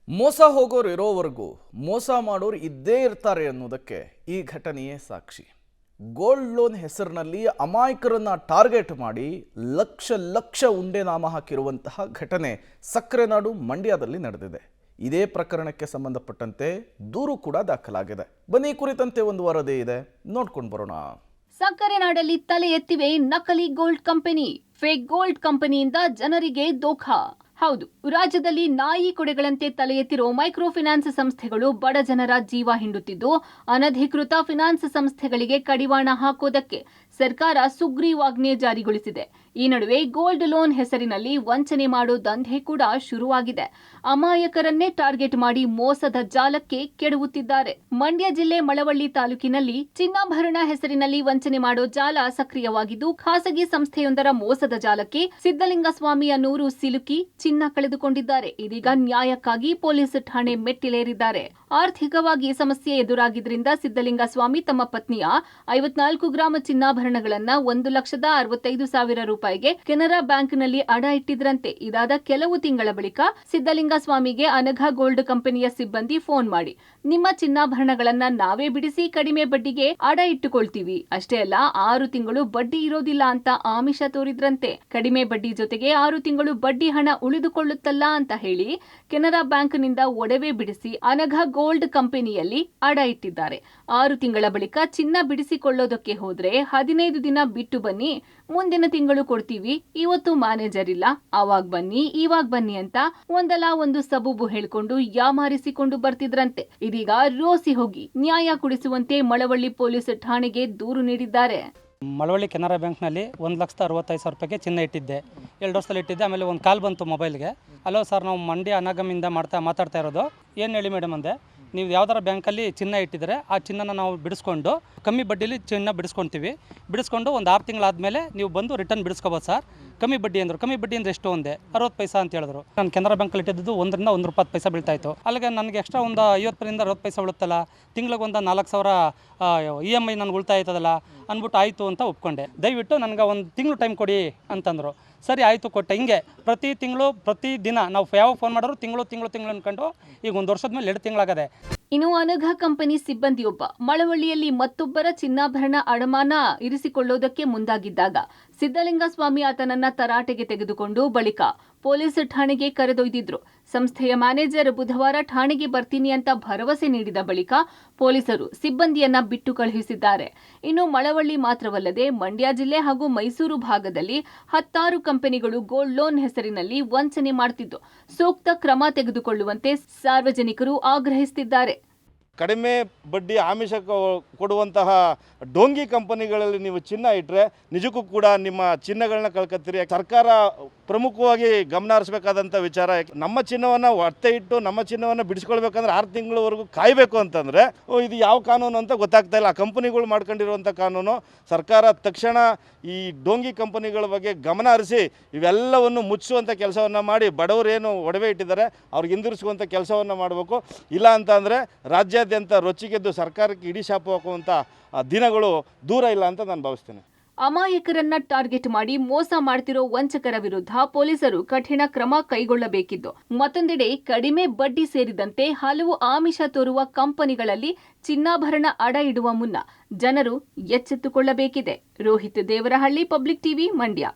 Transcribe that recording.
ಮೋಸ ಹೋಗೋರು ಇರೋವರೆಗೂ ಮೋಸ ಮಾಡೋರು ಇದ್ದೇ ಇರ್ತಾರೆ ಅನ್ನೋದಕ್ಕೆ ಈ ಘಟನೆಯೇ ಸಾಕ್ಷಿ. ಗೋಲ್ಡ್ ಲೋನ್ ಹೆಸರಿನಲ್ಲಿ ಅಮಾಯಕರನ್ನ ಟಾರ್ಗೆಟ್ ಮಾಡಿ ಲಕ್ಷ ಲಕ್ಷ ಉಂಡೆ ನಾಮ ಹಾಕಿರುವಂತಹ ಘಟನೆ ಸಕ್ಕರೆನಾಡು ಮಂಡ್ಯದಲ್ಲಿ ನಡೆದಿದೆ. ಇದೇ ಪ್ರಕರಣಕ್ಕೆ ಸಂಬಂಧಪಟ್ಟಂತೆ ದೂರು ಕೂಡ ದಾಖಲಾಗಿದೆ. ಬನ್ನಿ ಈ ಕುರಿತಂತೆ ಒಂದು ವರದಿ ಇದೆ, ನೋಡ್ಕೊಂಡು ಬರೋಣ. ಸಕ್ಕರೆನಾಡಲ್ಲಿ ತಲೆ ಎತ್ತಿವೆ ನಕಲಿ ಗೋಲ್ಡ್ ಕಂಪನಿ. ಫೇಕ್ ಗೋಲ್ಡ್ ಕಂಪನಿಯಿಂದ ಜನರಿಗೆ ದೋಖಾ. ಹೌದು, ರಾಜ್ಯದಲ್ಲಿ ನಾಯಿ ಕೊಡೆಗಳಂತೆ ತಲೆ ಎತ್ತಿರೋ ಮೈಕ್ರೋ ಫಿನಾನ್ಸ್ ಸಂಸ್ಥೆಗಳು ಬಡ ಜನರ ಜೀವ ಹಿಂಡುತ್ತಿದ್ದು, ಅನಧಿಕೃತ ಫಿನಾನ್ಸ್ ಸಂಸ್ಥೆಗಳಿಗೆ ಕಡಿವಾಣ ಹಾಕೋದಕ್ಕೆ ಸರ್ಕಾರ ಸುಗ್ರೀವಾಜ್ಞೆ ಜಾರಿಗೊಳಿಸಿದೆ. ಈ ನಡುವೆ ಗೋಲ್ಡ್ ಲೋನ್ ಹೆಸರಿನಲ್ಲಿ ವಂಚನೆ ಮಾಡೋ ದಂಧೆ ಕೂಡ ಶುರುವಾಗಿದೆ. ಅಮಾಯಕರನ್ನೇ ಟಾರ್ಗೆಟ್ ಮಾಡಿ ಮೋಸದ ಜಾಲಕ್ಕೆ ಕೆಡವುತ್ತಿದ್ದಾರೆ. ಮಂಡ್ಯ ಜಿಲ್ಲೆ ಮಳವಳ್ಳಿ ತಾಲೂಕಿನಲ್ಲಿ ಚಿನ್ನಾಭರಣ ಹೆಸರಿನಲ್ಲಿ ವಂಚನೆ ಮಾಡೋ ಜಾಲ ಸಕ್ರಿಯವಾಗಿದ್ದು, ಖಾಸಗಿ ಸಂಸ್ಥೆಯೊಂದರ ಮೋಸದ ಜಾಲಕ್ಕೆ ಸಿದ್ದಲಿಂಗಸ್ವಾಮಿ ಅನ್ನೂರು ಸಿಲುಕಿ ಚಿನ್ನ ಕಳೆದುಕೊಂಡಿದ್ದಾರೆ. ಇದೀಗ ನ್ಯಾಯಕ್ಕಾಗಿ ಪೊಲೀಸ್ ಠಾಣೆ ಮೆಟ್ಟಿಲೇರಿದ್ದಾರೆ. ಆರ್ಥಿಕವಾಗಿ ಸಮಸ್ಯೆ ಎದುರಾಗಿದ್ದರಿಂದ ಸಿದ್ದಲಿಂಗಸ್ವಾಮಿ ತಮ್ಮ ಪತ್ನಿಯ 54 ಗ್ರಾಂ ಚಿನ್ನಾಭರಣಗಳನ್ನ 1,65,000 ರೂಪಾಯಿಗೆ ಕೆನರಾ ಬ್ಯಾಂಕ್ನಲ್ಲಿ ಅಡ ಇಟ್ಟಿದ್ರಂತೆ. ಇದಾದ ಕೆಲವು ತಿಂಗಳ ಬಳಿಕ ಸಿದ್ದಲಿಂಗಸ್ವಾಮಿಗೆ ಅನಘಾ ಗೋಲ್ಡ್ ಕಂಪನಿಯ ಸಿಬ್ಬಂದಿ ಫೋನ್ ಮಾಡಿ, ನಿಮ್ಮ ಚಿನ್ನಾಭರಣಗಳನ್ನ ನಾವೇ ಬಿಡಿಸಿ ಕಡಿಮೆ ಬಡ್ಡಿಗೆ ಅಡ ಇಟ್ಟುಕೊಳ್ತೀವಿ, ಅಷ್ಟೇ ಅಲ್ಲ 6 ತಿಂಗಳು ಬಡ್ಡಿ ಇರೋದಿಲ್ಲ ಅಂತ ಆಮಿಷ ತೋರಿದ್ರಂತೆ. ಕಡಿಮೆ ಬಡ್ಡಿ ಜೊತೆಗೆ 6 ತಿಂಗಳು ಬಡ್ಡಿ ಹಣ ಉಳಿದುಕೊಳ್ಳುತ್ತಲ್ಲ ಅಂತ ಹೇಳಿ ಕೆನರಾ ಬ್ಯಾಂಕ್ನಿಂದ ಒಡವೆ ಬಿಡಿಸಿ ಅನಘಾ ಗೋಲ್ಡ್ ಕಂಪನಿಯಲ್ಲಿ ಅಡ ಇಟ್ಟಿದ್ದಾರೆ. 6 ತಿಂಗಳ ಬಳಿಕ ಚಿನ್ನ ಬಿಡಿಸಿಕೊಳ್ಳೋದಕ್ಕೆ ಹೋದ್ರೆ 15 ದಿನ ಬಿಟ್ಟು ಬನ್ನಿ, ಮುಂದಿನ ತಿಂಗಳು ಕೊಡ್ತೀವಿ, ಇವತ್ತು ಮ್ಯಾನೇಜರ್ ಇಲ್ಲ, ಆವಾಗ ಬನ್ನಿ ಇವಾಗ ಬನ್ನಿ ಅಂತ ಒಂದಲ್ಲ ಒಂದು ಸಬೂಬು ಹೇಳ್ಕೊಂಡು ಯಾಮಾರಿಸಿಕೊಂಡು ಬರ್ತಿದ್ರಂತೆ. ಇದೀಗ ರೋಸಿ ಹೋಗಿ ನ್ಯಾಯ ಕೊಡಿಸುವಂತೆ ಮಳವಳ್ಳಿ ಪೊಲೀಸ್ ಠಾಣೆಗೆ ದೂರು ನೀಡಿದ್ದಾರೆ. ಮಳವಳ್ಳಿ ಕೆನರಾ ಬ್ಯಾಂಕ್ನಲ್ಲಿ 1,65,000 ರೂಪಾಯಿಗೆ ಚಿನ್ನ ಇಟ್ಟಿದ್ದೆ. 2 ವರ್ಷದಲ್ಲಿ ಇಟ್ಟಿದ್ದೆ. ಆಮೇಲೆ ಒಂದು ಕಾಲ್ ಬಂತು ಮೊಬೈಲ್ಗೆ, ಹಲೋ ಸರ್, ನಾವು ಮಂಡ್ಯ ಅನಾಗಮಿಂದ ಮಾತಾಡ್ತಾ ಇರೋದು. ಏನು ಹೇಳಿ ಮೇಡಮ್ ಅಂದೆ. ನೀವು ಯಾವ್ದಾರ ಬ್ಯಾಂಕಲ್ಲಿ ಚಿನ್ನ ಇಟ್ಟಿದ್ರೆ ಆ ಚಿನ್ನನ ನಾವು ಬಿಡಿಸ್ಕೊಂಡು ಕಮ್ಮಿ ಬಡ್ಡಿಲಿ ಚಿನ್ನ ಬಿಡಿಸ್ಕೊಂಡು ಒಂದು 6 ತಿಂಗಳಾದಮೇಲೆ ನೀವು ಬಂದು ರಿಟರ್ನ್ ಬಿಡಿಸ್ಕೋಬೋದು ಸರ್, ಕಮ್ಮಿ ಬಡ್ಡಿ ಅಂದರು. ಕಮ್ಮಿ ಬಡ್ಡಿ ಅಂದರೆ ಎಷ್ಟು ಅಂದೆ. 60 ಪೈಸಾ ಅಂತ ಹೇಳಿದ್ರು. ನಾನು ಕೆನರಾ ಬ್ಯಾಂಕಲ್ಲಿ ಇಟ್ಟಿದ್ದು 1ರಿಂದ 1 ಪೈಸಾ ಬೀಳ್ತಾಯಿತ್ತು. ಅಲ್ಲಿಗೆ ನನಗೆ ಎಕ್ಸ್ಟ್ರಾ ಒಂದು 50ರಿಂದ 60 ಪೈಸಾ ಉಳುತ್ತಲ್ಲ, ತಿಂಗಳಿಗೆ ಒಂದು 4,000 EMI ನನಗೆ ಉಳಿತಾಯ ಆಯ್ತದಲ್ಲ ಅಂದ್ಬಿಟ್ಟು ಆಯಿತು ಅಂತ ಒಪ್ಕೊಂಡೆ. ದಯವಿಟ್ಟು ನನಗೆ ಒಂದು ತಿಂಗಳು ಟೈಮ್ ಕೊಡಿ ಅಂತಂದರು. ಸರಿ ಆಯಿತು, ಕೊಟ್ಟೆ. ಹಿಂಗೆ ಪ್ರತಿ ತಿಂಗಳು ಪ್ರತಿ ದಿನ ನಾವು ಯಾವಾಗ ಫೋನ್ ಮಾಡೋರು ತಿಂಗಳು ಅಂದ್ಕೊಂಡು ಈಗ 1 ವರ್ಷದ ಮೇಲೆ 2 ತಿಂಗಳಾಗದೆ. ಇನ್ನು ಅನಘಾ ಕಂಪನಿ ಸಿಬ್ಬಂದಿಯೊಬ್ಬ ಮಳವಳ್ಳಿಯಲ್ಲಿ ಮತ್ತೊಬ್ಬರ ಚಿನ್ನಾಭರಣ ಅಡಮಾನ ಇರಿಸಿಕೊಳ್ಳೋದಕ್ಕೆ ಮುಂದಾಗಿದ್ದಾಗ ಸಿದ್ದಲಿಂಗಸ್ವಾಮಿ ಆತನನ್ನ ತರಾಟೆಗೆ ತೆಗೆದುಕೊಂಡು ಬಳಿಕ ಪೊಲೀಸ್ ಠಾಣೆಗೆ ಕರೆದೊಯ್ದಿದ್ರು. ಸಂಸ್ಥೆಯ ಮ್ಯಾನೇಜರ್ ಬುಧವಾರ ಠಾಣೆಗೆ ಬರ್ತೀನಿ ಅಂತ ಭರವಸೆ ನೀಡಿದ ಬಳಿಕ ಪೊಲೀಸರು ಸಿಬ್ಬಂದಿಯನ್ನ ಬಿಟ್ಟು ಕಳುಹಿಸಿದ್ದಾರೆ. ಇನ್ನು ಮಳವಳ್ಳಿ ಮಾತ್ರವಲ್ಲದೆ ಮಂಡ್ಯ ಜಿಲ್ಲೆ ಹಾಗೂ ಮೈಸೂರು ಭಾಗದಲ್ಲಿ 10 ಕಂಪನಿಗಳು ಗೋಲ್ಡ್ ಲೋನ್ ಹೆಸರಿನಲ್ಲಿ ವಂಚನೆ ಮಾಡುತ್ತಿದ್ದು, ಸೂಕ್ತ ಕ್ರಮ ತೆಗೆದುಕೊಳ್ಳುವಂತೆ ಸಾರ್ವಜನಿಕರು ಆಗ್ರಹಿಸುತ್ತಿದ್ದಾರೆ. ಕಡಿಮೆ ಬಡ್ಡಿ ಆಮಿಷ ಕೊಡುವಂತಹ ಡೋಂಗಿ ಕಂಪನಿಗಳಲ್ಲಿ ನೀವು ಚಿನ್ನ ಇಟ್ಟರೆ ನಿಜಕ್ಕೂ ಕೂಡ ನಿಮ್ಮ ಚಿನ್ನಗಳನ್ನ ಕಳ್ಕೊತೀರಿ. ಸರ್ಕಾರ ಪ್ರಮುಖವಾಗಿ ಗಮನ ಹರಿಸಬೇಕಾದಂಥ ವಿಚಾರ, ನಮ್ಮ ಚಿನ್ನವನ್ನು ಒತ್ತೆ ಇಟ್ಟು ನಮ್ಮ ಚಿನ್ನವನ್ನು ಬಿಡಿಸ್ಕೊಳ್ಬೇಕಂದ್ರೆ 6 ತಿಂಗಳವರೆಗೂ ಕಾಯಬೇಕು ಅಂತಂದರೆ ಇದು ಯಾವ ಕಾನೂನು ಅಂತ ಗೊತ್ತಾಗ್ತಾ ಇಲ್ಲ. ಆ ಕಂಪನಿಗಳು ಮಾಡ್ಕೊಂಡಿರುವಂಥ ಕಾನೂನು. ಸರ್ಕಾರ ತಕ್ಷಣ ಈ ಡೋಂಗಿ ಕಂಪನಿಗಳ ಬಗ್ಗೆ ಗಮನ ಹರಿಸಿ ಇವೆಲ್ಲವನ್ನು ಮುಚ್ಚಿಸುವಂಥ ಕೆಲಸವನ್ನು ಮಾಡಿ, ಬಡವರೇನು ಒಡವೆ ಇಟ್ಟಿದ್ದಾರೆ ಅವ್ರಿಗೆ ಹಿಂದಿರಿಸುವಂಥ ಕೆಲಸವನ್ನು ಮಾಡಬೇಕು. ಇಲ್ಲ ಅಂತ ಅಂದರೆ ರಾಜ್ಯಾದ್ಯಂತ ರೊಚ್ಚಿಗೆದ್ದು ಸರ್ಕಾರಕ್ಕೆ ಇಡೀ ಶಾಪ ಹಾಕುವಂಥ ದಿನಗಳು ದೂರ ಇಲ್ಲ ಅಂತ ನಾನು ಭಾವಿಸ್ತೇನೆ. ಅಮಾಯಕರನ್ನ ಟಾರ್ಗೆಟ್ ಮಾಡಿ ಮೋಸ ಮಾಡ್ತಿರೋ ವಂಚಕರ ವಿರುದ್ಧ ಪೊಲೀಸರು ಕಠಿಣ ಕ್ರಮ ಕೈಗೊಳ್ಳಬೇಕಿದ್ದು, ಮತ್ತೊಂದೆಡೆ ಕಡಿಮೆ ಬಡ್ಡಿ ಸೇರಿದಂತೆ ಹಲವು ಆಮಿಷ ತೋರುವ ಕಂಪನಿಗಳಲ್ಲಿ ಚಿನ್ನಾಭರಣ ಅಡ ಇಡುವ ಮುನ್ನ ಜನರು ಎಚ್ಚೆತ್ತುಕೊಳ್ಳಬೇಕಿದೆ. Rohit Devarahalli, public TV, Mandya.